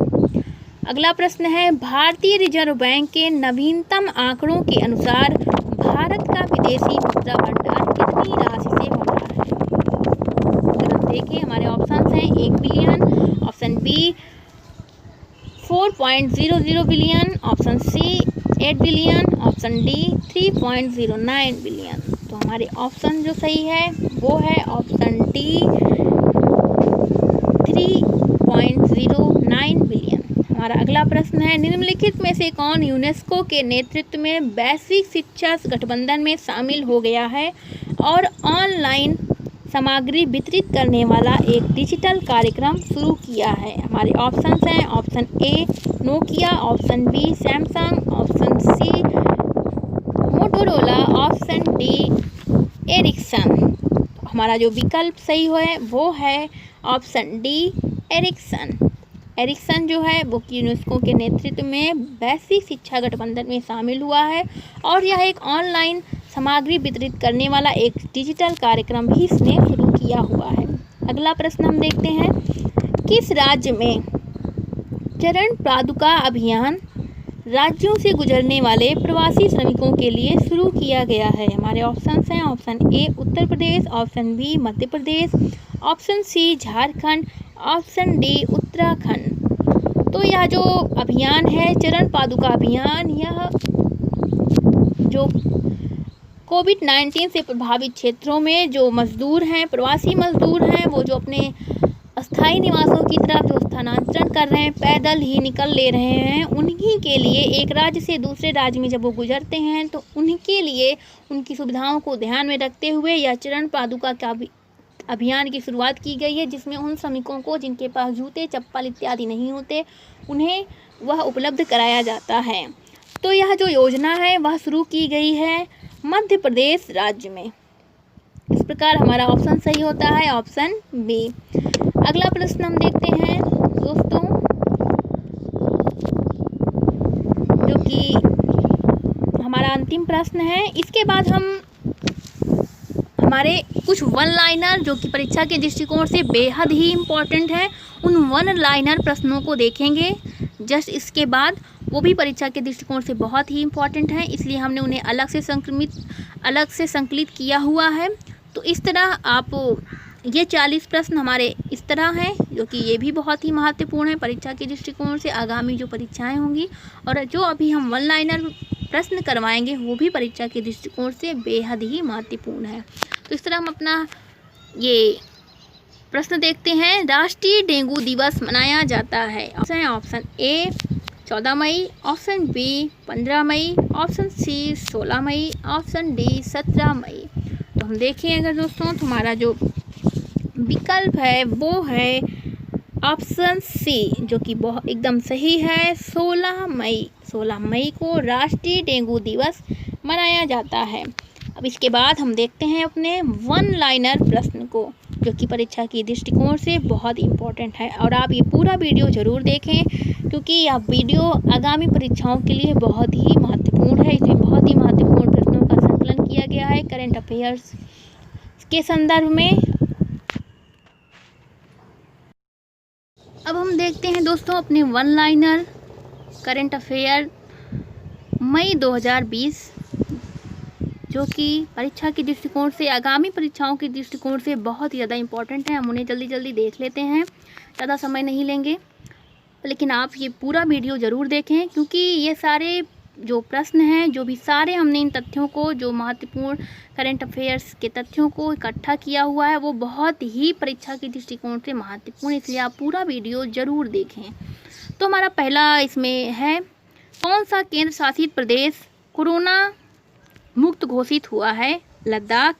A: अगला प्रश्न है, भारतीय रिजर्व बैंक के नवीनतम आंकड़ों के अनुसार भारत का विदेशी मुद्रा भंडार कितनी राशि से बढ़ा है? अगर हम देखें हमारे ऑप्शंस हैं 1 billion, option B 4.00 billion, option C 8 billion, option D 3.09 billion. तो हमारे ऑप्शन जो सही है वो है ऑप्शन डी 3.09 बिलियन। हमारा अगला प्रश्न है, निम्नलिखित में से कौन यूनेस्को के नेतृत्व में वैश्विक शिक्षा गठबंधन में शामिल हो गया है और ऑनलाइन सामग्री वितरित करने वाला एक डिजिटल कार्यक्रम शुरू किया है? हमारे ऑप्शंस हैं option A Nokia, option B Samsung, option C Motorola, option D Ericsson. हमारा जो विकल्प सही है वो है ऑप्शन डी एरिक्सन। एरिक्सन जो है वो यूनेस्को के नेतृत्व में वैश्विक शिक्षा गठबंधन में शामिल हुआ है और यह एक ऑनलाइन सामग्री वितरित करने वाला एक डिजिटल कार्यक्रम भी इसने शुरू किया हुआ है। अगला प्रश्न हम देखते हैं, किस राज्य में चरण पादुका अभियान राज्यों से गुजरने वाले प्रवासी श्रमिकों के लिए शुरू किया गया है? हमारे ऑप्शंस हैं option A Uttar Pradesh, option B Madhya Pradesh, option C Jharkhand, option D Uttarakhand. तो यह जो अभियान है चरण पादुका अभियान, यह जो कोविड-19 से प्रभावित क्षेत्रों में जो मजदूर हैं, प्रवासी मजदूर हैं, वो जो अपने अस्थायी निवासों की तरफ जो स्थानांतरण कर रहे हैं, पैदल ही निकल ले रहे हैं, उन्हीं के लिए एक राज्य से दूसरे राज्य में जब वो गुजरते हैं तो उनके लिए उनकी सुविधाओं को ध्यान में रखते हुए यह चरण पादुका का अभियान की शुरुआत की गई है, जिसमें उन श्रमिकों को जिनके पास जूते चप्पल इत्यादि नहीं होते उन्हें वह उपलब्ध कराया जाता है। तो यह जो योजना है वह शुरू की गई है मध्य प्रदेश राज्य में। इस प्रकार हमारा ऑप्शन सही होता है ऑप्शन बी। अगला प्रश्न हम देखते हैं दोस्तों, जो कि हमारा अंतिम प्रश्न है। इसके बाद हम हमारे कुछ वन लाइनर जो कि परीक्षा के दृष्टिकोण से बेहद ही इम्पोर्टेंट है, उन वन लाइनर प्रश्नों को देखेंगे जस्ट इसके बाद। वो भी परीक्षा के दृष्टिकोण से बहुत ही इम्पोर्टेंट है, इसलिए हमने उन्हें अलग से संकलित किया हुआ है। तो इस तरह आप ये 40 प्रश्न हमारे इस तरह हैं, जो कि ये भी बहुत ही महत्वपूर्ण है परीक्षा के दृष्टिकोण से। आगामी जो परीक्षाएं होंगी और जो अभी हम वन लाइनर प्रश्न करवाएंगे वो भी परीक्षा के दृष्टिकोण से बेहद ही महत्वपूर्ण है। तो इस तरह हम अपना ये प्रश्न देखते हैं। राष्ट्रीय डेंगू दिवस मनाया जाता है। ऑप्शन ए 14 मई, ऑप्शन बी 15 मई, ऑप्शन सी 16 मई, ऑप्शन डी 17 मई। तो हम देखें अगर दोस्तों, तो हमारा जो विकल्प है वो है ऑप्शन सी, जो कि बहुत एकदम सही है। 16 मई को राष्ट्रीय डेंगू दिवस मनाया जाता है। अब इसके बाद हम देखते हैं अपने वन लाइनर प्रश्न को, जो कि परीक्षा की दृष्टिकोण से बहुत इम्पोर्टेंट है। और आप ये पूरा वीडियो ज़रूर देखें, क्योंकि यह वीडियो आगामी परीक्षाओं के लिए बहुत ही महत्वपूर्ण है। इसमें बहुत ही महत्वपूर्ण प्रश्नों का संकलन किया गया है करंट अफेयर्स के संदर्भ में। अब हम देखते हैं दोस्तों अपने वन लाइनर करंट अफेयर मई 2020, जो कि परीक्षा के दृष्टिकोण से, आगामी परीक्षाओं के दृष्टिकोण से बहुत ही ज़्यादा इम्पोर्टेंट है। हम उन्हें जल्दी जल्दी देख लेते हैं, ज़्यादा समय नहीं लेंगे, लेकिन आप ये पूरा वीडियो ज़रूर देखें, क्योंकि ये सारे जो प्रश्न हैं, जो भी सारे हमने इन तथ्यों को, जो महत्वपूर्ण करंट अफेयर्स के तथ्यों को इकट्ठा किया हुआ है, वो बहुत ही परीक्षा के दृष्टिकोण से महत्वपूर्ण, इसलिए आप पूरा वीडियो ज़रूर देखें। तो हमारा पहला इसमें है, कौन सा केंद्र शासित प्रदेश कोरोना मुक्त घोषित हुआ है? लद्दाख।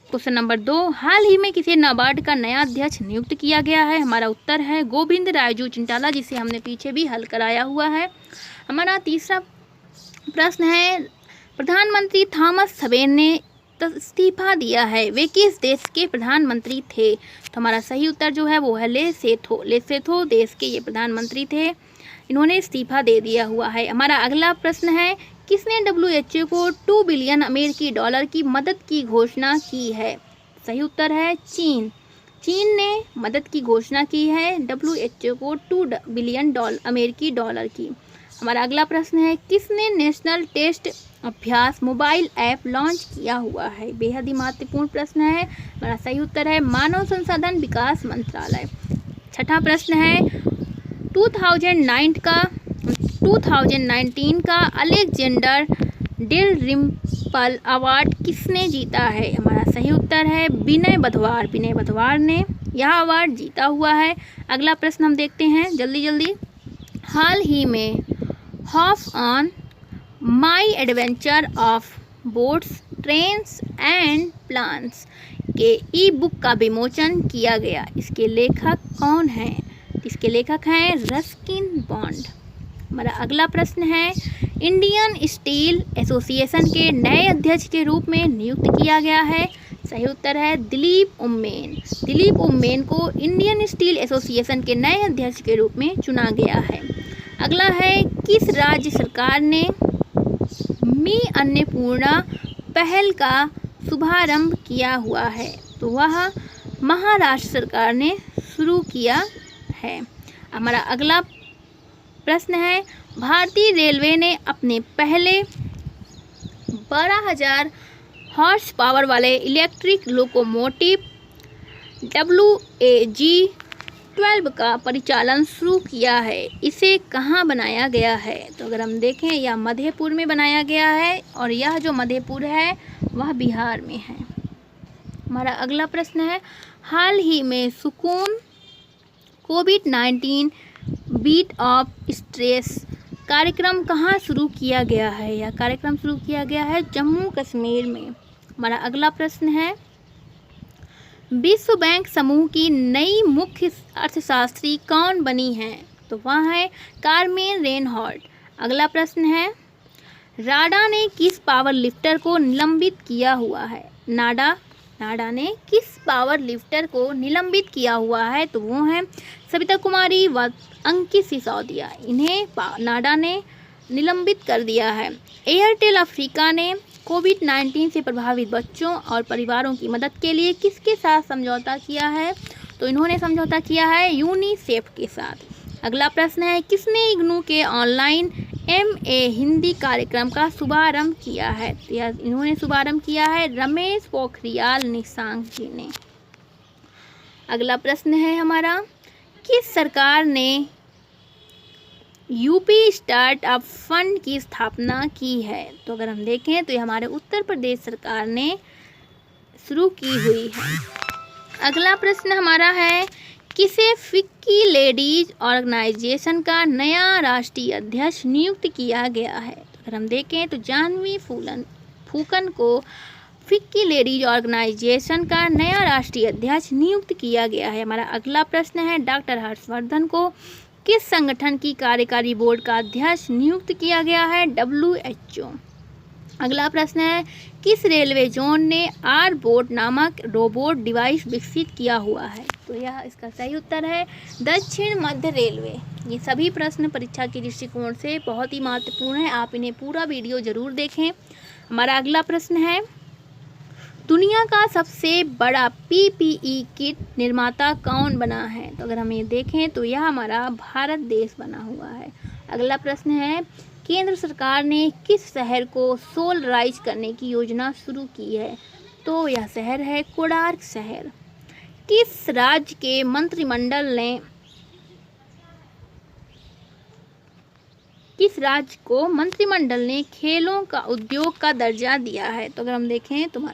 A: क्वेश्चन नंबर 2, हाल ही में किसे नाबार्ड का नया अध्यक्ष नियुक्त किया गया है? हमारा उत्तर है गोविंद राजू चिंटाला, जिसे हमने पीछे भी हल कराया हुआ है। हमारा तीसरा प्रश्न है, प्रधानमंत्री थॉमस हबेन ने इस्तीफा दिया है, वे किस देश के प्रधानमंत्री थे? तो हमारा सही उत्तर जो है वो है लेसेथो देश के ये प्रधानमंत्री थे, इन्होंने इस्तीफा दे दिया हुआ है। हमारा अगला प्रश्न है, किसने WHO को 2 बिलियन अमेरिकी डॉलर की मदद की घोषणा की है? सही उत्तर है चीन ने मदद की घोषणा की है WHO को 2 बिलियन अमेरिकी डॉलर की। हमारा अगला प्रश्न है, किसने नेशनल टेस्ट अभ्यास मोबाइल ऐप लॉन्च किया हुआ है? बेहद ही महत्वपूर्ण प्रश्न है। हमारा सही उत्तर है मानव संसाधन विकास मंत्रालय। छठा प्रश्न है, 2019 का अलेक्जेंडर डेल रिम्पल अवार्ड किसने जीता है? हमारा सही उत्तर है विनय बधवार ने यह अवार्ड जीता हुआ है। अगला प्रश्न हम देखते हैं जल्दी। हाल ही में hop on my adventure of boats trains and planes के ई बुक का विमोचन किया गया, इसके लेखक कौन हैं? इसके लेखक हैं रस्किन बॉन्ड। हमारा अगला प्रश्न है, इंडियन स्टील एसोसिएशन के नए अध्यक्ष के रूप में नियुक्त किया गया है? सही उत्तर है दिलीप उम्मेन को इंडियन स्टील एसोसिएशन के नए अध्यक्ष के रूप में चुना गया है। अगला है, किस राज्य सरकार ने मी अन्नपूर्णा पहल का शुभारंभ किया हुआ है? तो वह महाराष्ट्र सरकार ने शुरू किया है। हमारा अगला प्रश्न है, भारतीय रेलवे ने अपने पहले 12,000 हॉर्स पावर वाले इलेक्ट्रिक लोकोमोटिव WAG-12 का परिचालन शुरू किया है, इसे कहाँ बनाया गया है? तो अगर हम देखें यह मधेपुर में बनाया गया है और यह जो मधेपुर है वह बिहार में है। हमारा अगला प्रश्न है, हाल ही में सुकून कोविड-19 बीट ऑफ स्ट्रेस कार्यक्रम कहाँ शुरू किया गया है? यह कार्यक्रम शुरू किया गया है जम्मू कश्मीर में। हमारा अगला प्रश्न है, विश्व बैंक समूह की नई मुख्य अर्थशास्त्री कौन बनी है? तो वह है कार्मेन रेनहॉल्ट। अगला प्रश्न है, राडा ने किस पावर लिफ्टर को निलंबित किया हुआ है? नाडा ने किस पावर लिफ्टर को निलंबित किया हुआ है? तो वो हैं सविता कुमारी व अंकित सिसोदिया। इन्हें नाडा ने निलंबित कर दिया है। एयरटेल अफ्रीका ने कोविड-19 से प्रभावित बच्चों और परिवारों की मदद के लिए किसके साथ समझौता किया है? तो इन्होंने समझौता किया है यूनिसेफ के साथ। अगला प्रश्न है, किसने इग्नू के ऑनलाइन MA हिंदी कार्यक्रम का शुभारंभ किया है? इन्होंने शुभारंभ किया है रमेश पोखरियाल निशंक जी ने। अगला प्रश्न है हमारा, किस सरकार ने यूपी स्टार्टअप फंड की स्थापना की है? तो अगर हम देखें तो ये हमारे उत्तर प्रदेश सरकार ने शुरू की हुई है। अगला प्रश्न हमारा है, किसे फिक्की लेडीज ऑर्गेनाइजेशन का नया राष्ट्रीय अध्यक्ष नियुक्त किया गया है? तो अगर हम देखें तो जाह्नवी फूकन को फिक्की लेडीज ऑर्गेनाइजेशन का नया राष्ट्रीय अध्यक्ष नियुक्त किया गया है। हमारा अगला प्रश्न है, डॉक्टर हर्षवर्धन को किस संगठन की कार्यकारी बोर्ड का अध्यक्ष नियुक्त किया गया है? WHO। अगला प्रश्न है, किस रेलवे जोन ने आर-बोट नामक रोबोट डिवाइस विकसित किया हुआ है? तो यह इसका सही उत्तर है दक्षिण मध्य रेलवे। ये सभी प्रश्न परीक्षा के दृष्टिकोण से बहुत ही महत्वपूर्ण है, आप इन्हें पूरा वीडियो जरूर देखें। हमारा अगला प्रश्न है, दुनिया का सबसे बड़ा PPE किट निर्माता कौन बना है? तो अगर हम ये देखें तो यह हमारा भारत देश बना हुआ है। अगला प्रश्न है, केंद्र सरकार ने किस शहर को सोलराइज करने की योजना शुरू की है? तो यह शहर है कोणार्क शहर। किस राज्य के मंत्रिमंडल ने खेलों का उद्योग का दर्जा दिया है? तो अगर हम देखें तो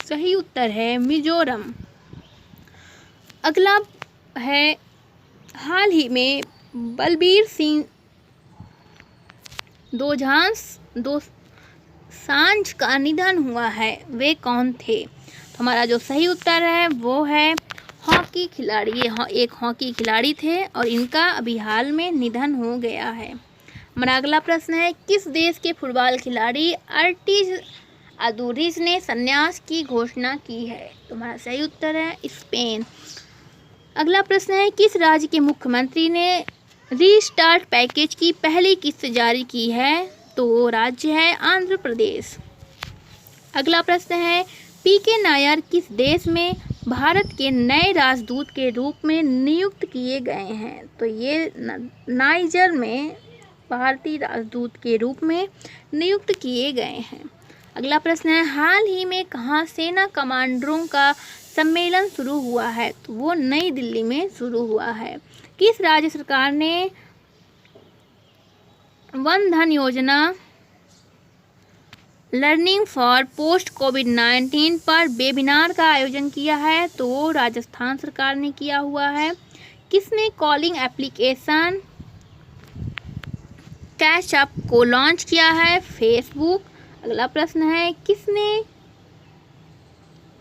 A: सही उत्तर है मिजोरम। अगला है, हाल ही में बलबीर सिंह दोसांझ का निधन हुआ है, वे कौन थे? तो हमारा जो सही उत्तर है वो है हॉकी खिलाड़ी। ये एक हॉकी खिलाड़ी थे और इनका अभी हाल में निधन हो गया है। हमारा अगला प्रश्न है, किस देश के फुटबॉल खिलाड़ी अर्टिज अदूरिज ने संन्यास की घोषणा की है? तो हमारा सही उत्तर है स्पेन। अगला प्रश्न है, किस राज्य के मुख्यमंत्री ने रीस्टार्ट पैकेज की पहली किस्त जारी की है? तो वो राज्य है आंध्र प्रदेश। अगला प्रश्न है, PK नायर किस देश में भारत के नए राजदूत के रूप में नियुक्त किए गए हैं? तो ये नाइजर में भारतीय राजदूत के रूप में नियुक्त किए गए हैं। अगला प्रश्न है, हाल ही में कहाँ सेना कमांडरों का सम्मेलन शुरू हुआ है? तो वो नई दिल्ली में शुरू हुआ है। किस राज्य सरकार ने वन धन योजना लर्निंग फॉर पोस्ट कोविड-19 पर वेबिनार का आयोजन किया है? तो वो राजस्थान सरकार ने किया हुआ है। किसने कॉलिंग एप्लीकेशन कैश अप को लॉन्च किया है? फेसबुक। अगला प्रश्न है, किसने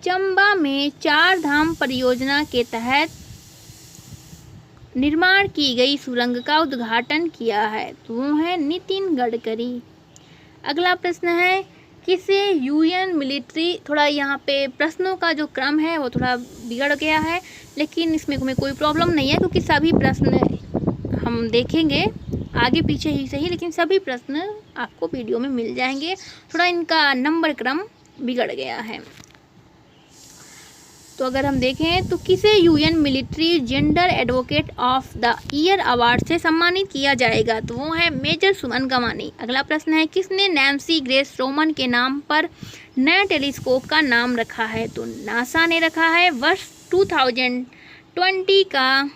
A: चंबा में 4 धाम परियोजना के तहत निर्माण की गई सुरंग का उद्घाटन किया है? तो वो है नितिन गडकरी। अगला प्रश्न है, किसे UN मिलिट्री, थोड़ा यहाँ पे प्रश्नों का जो क्रम है वो थोड़ा बिगड़ गया है, लेकिन इसमें हमें कोई प्रॉब्लम नहीं है क्योंकि सभी प्रश्न हम देखेंगे आगे पीछे ही सही, लेकिन सभी प्रश्न आपको वीडियो में मिल जाएंगे। थोड़ा इनका नंबर क्रम बिगड़ गया है। तो अगर हम देखें तो किसे UN military gender advocate of the year award से सम्मानित किया जाएगा? तो वो है मेजर सुमन गवानी। अगला प्रश्न है, किसने नैन्सी ग्रेस रोमन के नाम पर नए टेलीस्कोप का नाम रखा है? तो नासा ने रखा है। वर्ष 2020 का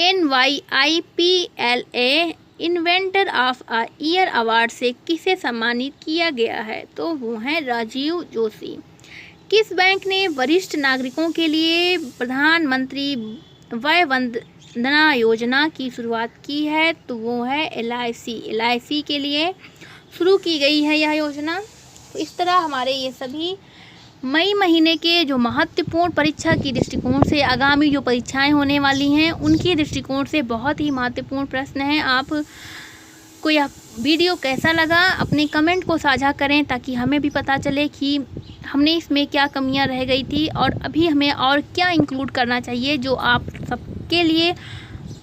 A: NYIPLA inventor of a year award से किसे सम्मानित किया गया है? तो वो हैं राजीव जोशी। किस बैंक ने वरिष्ठ नागरिकों के लिए प्रधानमंत्री वय वंदना योजना की शुरुआत की है? तो वो है LIC के लिए शुरू की गई है यह योजना। तो इस तरह हमारे ये सभी मई महीने के जो महत्वपूर्ण परीक्षा की दृष्टिकोण से आगामी जो परीक्षाएं होने वाली हैं उनकी दृष्टिकोण से बहुत ही महत्वपूर्ण प्रश्न हैं। आपको यह वीडियो कैसा लगा अपने कमेंट को साझा करें ताकि हमें भी पता चले कि हमने इसमें क्या कमियां रह गई थी और अभी हमें और क्या इंक्लूड करना चाहिए जो आप सबके लिए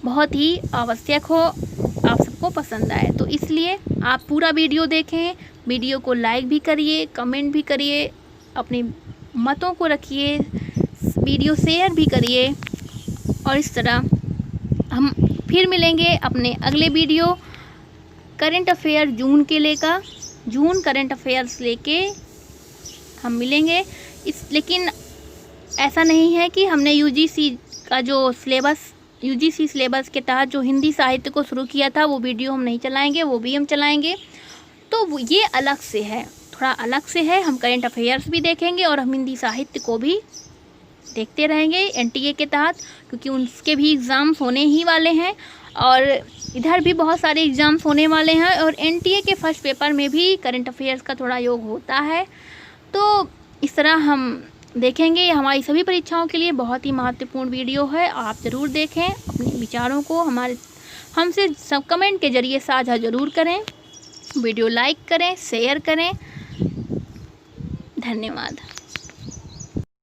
A: बहुत ही आवश्यक हो, आप सबको पसंद आए। तो इसलिए आप पूरा वीडियो देखें, वीडियो को लाइक भी करिए, कमेंट भी करिए, अपने मतों को रखिए, वीडियो शेयर भी करिए। और इस तरह हम फिर मिलेंगे अपने अगले वीडियो करंट अफेयर जून करंट अफेयर्स लेके हम मिलेंगे। लेकिन ऐसा नहीं है कि हमने यूजीसी सिलेबस के तहत जो हिंदी साहित्य को शुरू किया था वो वीडियो हम नहीं चलाएंगे, वो भी हम चलाएंगे। तो ये अलग से है, थोड़ा अलग से है। हम करंट अफेयर्स भी देखेंगे और हम हिंदी साहित्य को भी देखते रहेंगे NTA के तहत, क्योंकि उसके भी एग्ज़ाम्स होने ही वाले हैं और इधर भी बहुत सारे एग्ज़ाम्स होने वाले हैं और NTA के फर्स्ट पेपर में भी करंट अफेयर्स का थोड़ा योग होता है। तो इस तरह हम देखेंगे। हमारी सभी परीक्षाओं के लिए बहुत ही महत्वपूर्ण वीडियो है, आप ज़रूर देखें। अपने विचारों को हमसे सब कमेंट के ज़रिए साझा ज़रूर करें, वीडियो लाइक करें, शेयर करें। धन्यवाद।